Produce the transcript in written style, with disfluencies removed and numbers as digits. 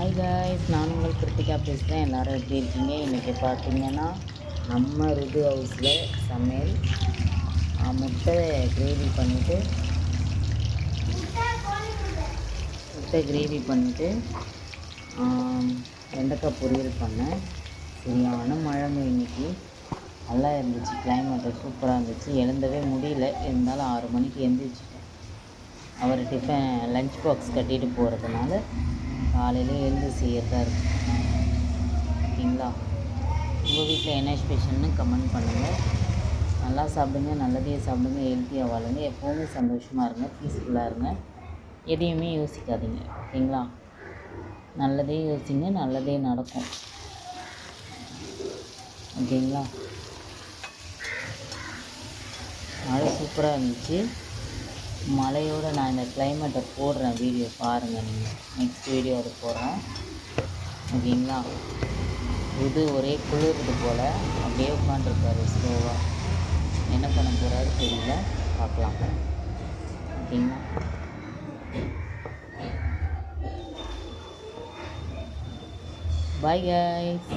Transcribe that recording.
Hi guys, நான் உங்கள் கிருத்திகா பேசுகிறேன். எல்லோரும் எப்படி இருக்கீங்க? இன்றைக்கி பார்த்தீங்கன்னா நம்ம ருது ஹவுஸில் சமையல் முட்டை கிரேவி பண்ணிவிட்டு வெண்டைக்காய் பொரியல் பண்ணேன். சரியான மழைங்க இன்றைக்கி. நல்லா இருந்துச்சு, கிளைமேட்டு சூப்பராக இருந்துச்சு. எழுந்தவே முடியல, இருந்தாலும் 6 மணிக்கு எழுந்திரிச்சிட்டேன். அவர் லஞ்ச் பாக்ஸ் கட்டிட்டு போகிறதுனால காலையில் எழுந்து செய்கிறதா இருக்குது. ஓகேங்களா? உங்கள் வீட்டில் என்ன ஸ்பெஷல்னு கமெண்ட் பண்ணுங்கள். நல்லா சாப்பிடுங்க, நல்லதே சாப்பிடுங்க, ஹெல்த்தியாக வாழுங்க, எப்போவுமே சந்தோஷமாக இருங்க, பீஸ்ஃபுல்லாக இருங்க, எதையுமே யோசிக்காதீங்க. ஓகேங்களா? நல்லதே யோசிங்க, நல்லதே நடக்கும். ஓகேங்களா? மழை சூப்பராக இருந்துச்சு. மழையோடு நான் இந்த கிளைமேட்டை போடுறேன், வீடியோ பாருங்கள். நீங்கள் நெக்ஸ்ட் வீடியோ அது போடுறேன். ஓகேங்களா? இது ஒரே குளிர்றது போல் அப்படியே உட்காந்துருக்காரு ஸ்லோவாக. என்ன பண்ண போகிறாரு தெரியல, பார்க்கலாம். ஓகேங்களா? Bye guys.